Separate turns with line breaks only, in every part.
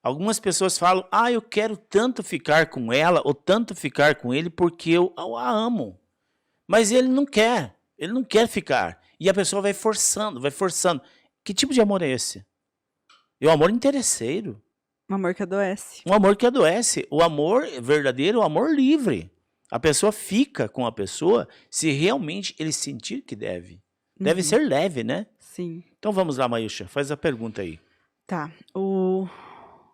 Algumas pessoas falam, eu quero tanto ficar com ela ou tanto ficar com ele porque eu a amo. Mas ele não quer ficar. E a pessoa vai forçando, vai forçando. Que tipo de amor é esse? É um amor interesseiro.
Um amor que adoece.
Um amor que adoece. O amor verdadeiro, o amor livre. A pessoa fica com a pessoa se realmente ele sentir que deve. Deve ser leve, né?
Sim.
Então vamos lá, Maílcha, faz a pergunta aí.
Tá. O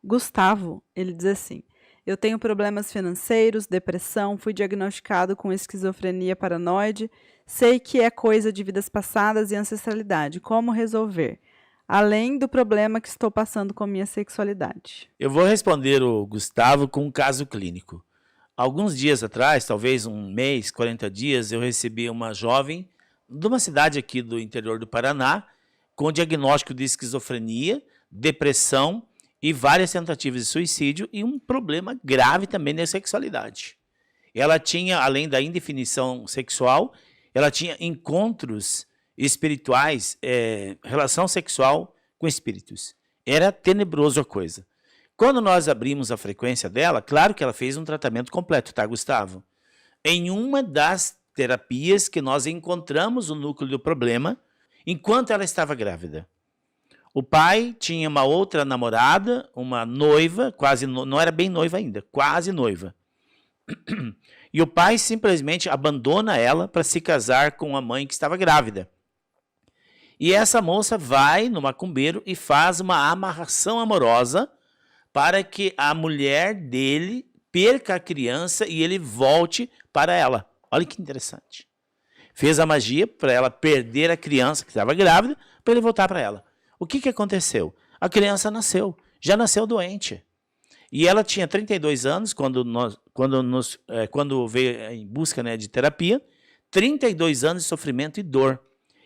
Gustavo, ele diz assim: eu tenho problemas financeiros, depressão, fui diagnosticado com esquizofrenia paranoide, sei que é coisa de vidas passadas e ancestralidade. Como resolver? Além do problema que estou passando com minha sexualidade.
Eu vou responder o Gustavo com um caso clínico. Alguns dias atrás, talvez um mês, 40 dias, eu recebi uma jovem de uma cidade aqui do interior do Paraná com diagnóstico de esquizofrenia, depressão e várias tentativas de suicídio e um problema grave também na sexualidade. Ela tinha, além da indefinição sexual, ela tinha encontros espirituais, relação sexual com espíritos. Era tenebroso a coisa. Quando nós abrimos a frequência dela, claro que ela fez um tratamento completo, tá, Gustavo? Em uma das terapias que nós encontramos o núcleo do problema, enquanto ela estava grávida. O pai tinha uma outra namorada, uma noiva, quase não era bem noiva ainda, quase noiva. E o pai simplesmente abandona ela para se casar com a mãe que estava grávida. E essa moça vai no macumbeiro e faz uma amarração amorosa para que a mulher dele perca a criança e ele volte para ela. Olha que interessante. Fez a magia para ela perder a criança que estava grávida, para ele voltar para ela. O que aconteceu? A criança nasceu, já nasceu doente. E ela tinha 32 anos quando veio em busca, né, de terapia, 32 anos de sofrimento e dor.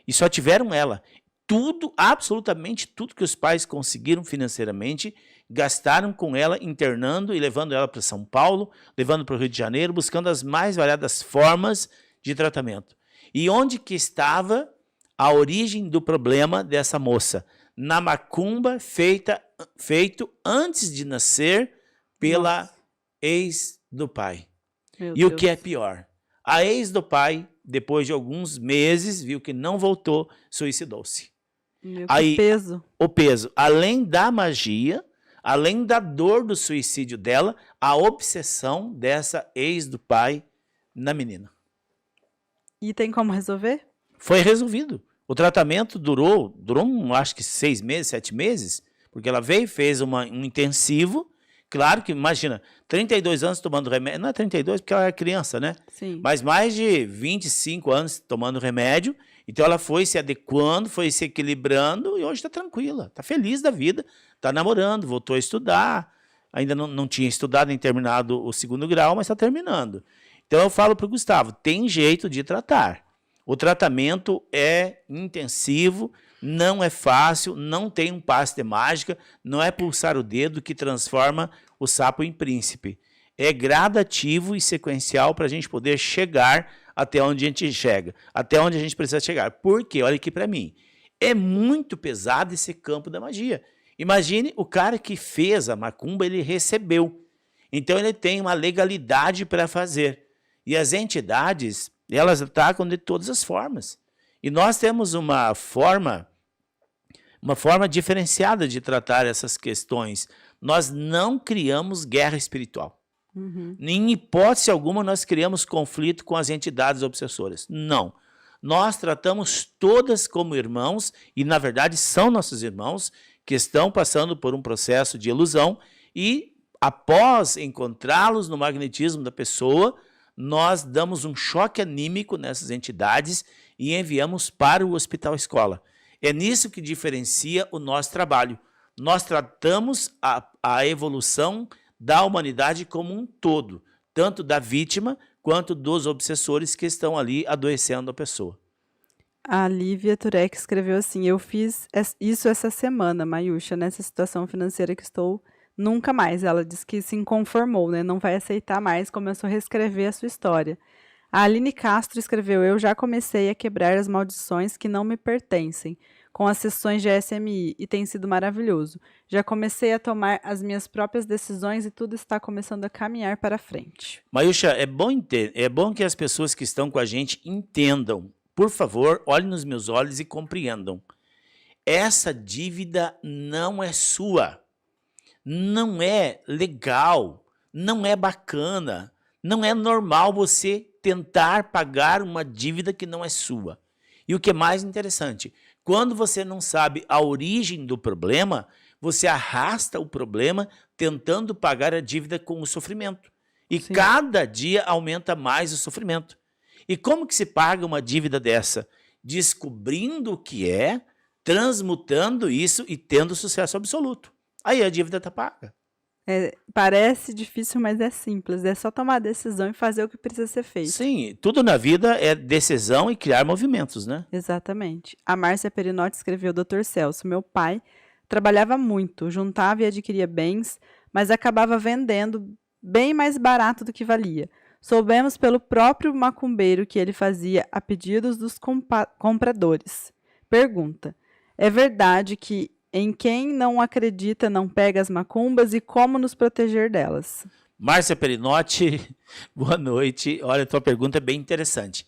E só tiveram ela. Tudo, absolutamente tudo que os pais conseguiram financeiramente, gastaram com ela, internando e levando ela para São Paulo, levando para o Rio de Janeiro, buscando as mais variadas formas de tratamento. E onde que estava a origem do problema dessa moça? Na macumba feito antes de nascer pela ex do pai. E o que é pior? A ex do pai, depois de alguns meses, viu que não voltou, suicidou-se.
Aí, peso.
O peso, além da magia, além da dor do suicídio dela, a obsessão dessa ex do pai na menina.
E tem como resolver?
Foi resolvido. O tratamento durou acho que 6 meses, 7 meses, porque ela veio, fez um intensivo. Claro que, imagina, 32 anos tomando remédio, não é 32 porque ela é criança, né?
Sim.
Mas mais de 25 anos tomando remédio, então ela foi se adequando, foi se equilibrando e hoje está tranquila, está feliz da vida, está namorando, voltou a estudar, ainda não tinha estudado nem terminado o 2º grau, mas está terminando. Então eu falo para o Gustavo, tem jeito de tratar. O tratamento é intensivo, não é fácil, não tem um passe de mágica, não é pulsar o dedo que transforma o sapo em príncipe. É gradativo e sequencial para a gente poder chegar até onde a gente chega, até onde a gente precisa chegar. Porque, olha aqui para mim, é muito pesado esse campo da magia. Imagine o cara que fez a macumba, ele recebeu. Então ele tem uma legalidade para fazer. E as entidades, elas atacam de todas as formas. E nós temos uma forma diferenciada de tratar essas questões. Nós não criamos guerra espiritual. Em hipótese alguma nós criamos conflito com as entidades obsessoras. Não. Nós tratamos todas como irmãos e, na verdade, são nossos irmãos que estão passando por um processo de ilusão e, após encontrá-los no magnetismo da pessoa, nós damos um choque anímico nessas entidades e enviamos para o hospital escola. É nisso que diferencia o nosso trabalho. Nós tratamos a evolução da humanidade como um todo, tanto da vítima quanto dos obsessores que estão ali adoecendo a pessoa.
A Lívia Turek escreveu assim: eu fiz isso essa semana, Mayusha, nessa situação financeira que estou. Nunca mais. Ela diz que se inconformou, né? Não vai aceitar mais, começou a reescrever a sua história. A Aline Castro escreveu: eu já comecei a quebrar as maldições que não me pertencem. com as sessões de SMI e tem sido maravilhoso. Já comecei a tomar as minhas próprias decisões e tudo está começando a caminhar para frente.
Mayusha, é bom que as pessoas que estão com a gente entendam. Por favor, olhem nos meus olhos e compreendam. Essa dívida não é sua. Não é legal, não é bacana, não é normal você tentar pagar uma dívida que não é sua. E o que é mais interessante, quando você não sabe a origem do problema, você arrasta o problema tentando pagar a dívida com o sofrimento. E
Sim.
cada dia aumenta mais o sofrimento. E como que se paga uma dívida dessa? Descobrindo o que é, transmutando isso e tendo sucesso absoluto. Aí a dívida está paga.
Parece difícil, mas é simples. É só tomar a decisão e fazer o que precisa ser feito.
Sim, tudo na vida é decisão e criar movimentos, né?
Exatamente. A Márcia Perinotti escreveu: Dr. Celso, meu pai trabalhava muito, juntava e adquiria bens, mas acabava vendendo bem mais barato do que valia. Soubemos pelo próprio macumbeiro que ele fazia a pedidos dos compradores. Pergunta: é verdade que em quem não acredita não pega as macumbas e como nos proteger delas?
Márcia Perinotti, boa noite. Olha, a tua pergunta é bem interessante.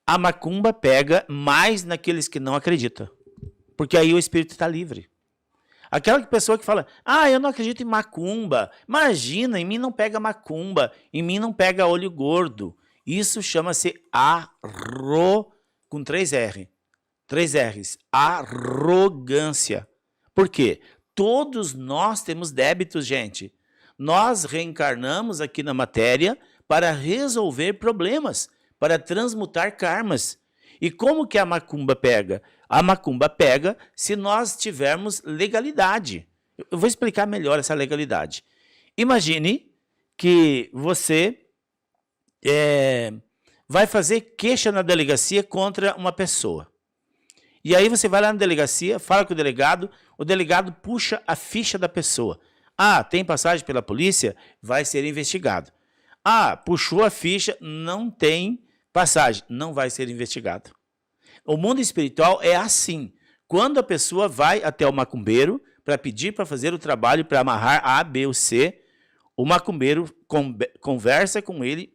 A macumba pega mais naqueles que não acreditam, porque aí o espírito está livre. Aquela pessoa que fala, eu não acredito em macumba, imagina, em mim não pega macumba, em mim não pega olho gordo. Isso chama-se com 3 R's, arrogância. Por quê? Todos nós temos débitos, gente. Nós reencarnamos aqui na matéria para resolver problemas, para transmutar karmas. E como que a macumba pega? A macumba pega se nós tivermos legalidade. Eu vou explicar melhor essa legalidade. Imagine que você vai fazer queixa na delegacia contra uma pessoa. E aí você vai lá na delegacia, fala com o delegado puxa a ficha da pessoa. Tem passagem pela polícia? Vai ser investigado. Puxou a ficha, não tem passagem, não vai ser investigado. O mundo espiritual é assim. Quando a pessoa vai até o macumbeiro para pedir para fazer o trabalho para amarrar A, B ou C, o macumbeiro conversa com ele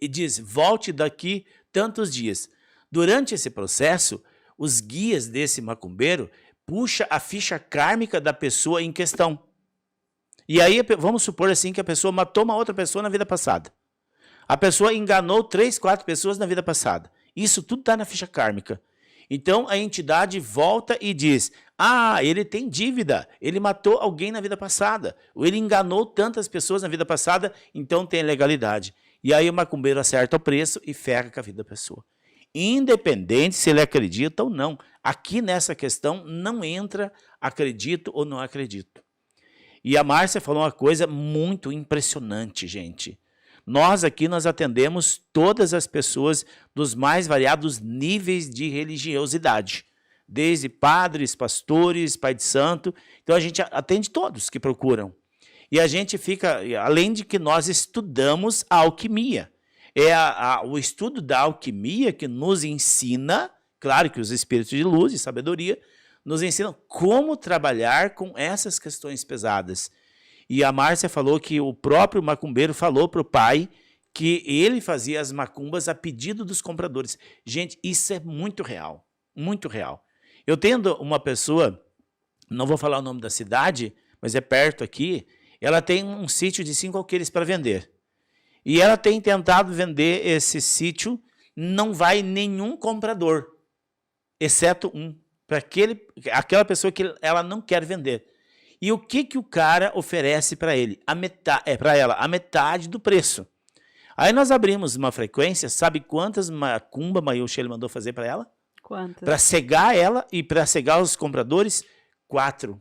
e diz, volte daqui tantos dias. Durante esse processo, os guias desse macumbeiro puxa a ficha kármica da pessoa em questão. E aí, vamos supor assim que a pessoa matou uma outra pessoa na vida passada. A pessoa enganou 3, 4 pessoas na vida passada. Isso tudo está na ficha kármica. Então, a entidade volta e diz, ele tem dívida, ele matou alguém na vida passada, ou ele enganou tantas pessoas na vida passada, então tem legalidade. E aí o macumbeiro acerta o preço e ferra com a vida da pessoa. Independente se ele acredita ou não. Aqui nessa questão não entra acredito ou não acredito. E a Márcia falou uma coisa muito impressionante, gente. Nós aqui atendemos todas as pessoas dos mais variados níveis de religiosidade. Desde padres, pastores, pai de santo. Então a gente atende todos que procuram. E a gente fica, além de que nós estudamos a alquimia. O estudo da alquimia que nos ensina, claro que os espíritos de luz e sabedoria, nos ensinam como trabalhar com essas questões pesadas. E a Márcia falou que o próprio macumbeiro falou para o pai que ele fazia as macumbas a pedido dos compradores. Gente, isso é muito real, muito real. Eu tendo uma pessoa, não vou falar o nome da cidade, mas é perto aqui, ela tem um sítio de 5 alqueires para vender. E ela tem tentado vender esse sítio, não vai nenhum comprador, exceto um, para aquela pessoa que ela não quer vender. E o que o cara oferece para ele? Para ela, a metade do preço. Aí nós abrimos uma frequência, sabe quantas macumba Mayusha ele mandou fazer para ela?
Quantas?
Para cegar ela e para cegar os compradores? 4.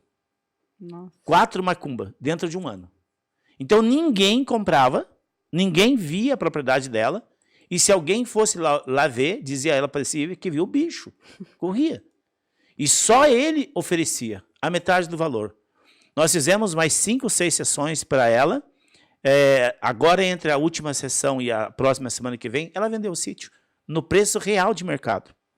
Nossa.
4 macumba dentro de um ano. Então ninguém comprava, ninguém via a propriedade dela, e se alguém fosse lá ver, dizia ela parecia que viu o bicho, corria. E só ele oferecia a metade do valor. Nós fizemos mais 5, 6 sessões para ela. Agora, entre a última sessão e a próxima semana que vem, ela vendeu o sítio no preço real de mercado.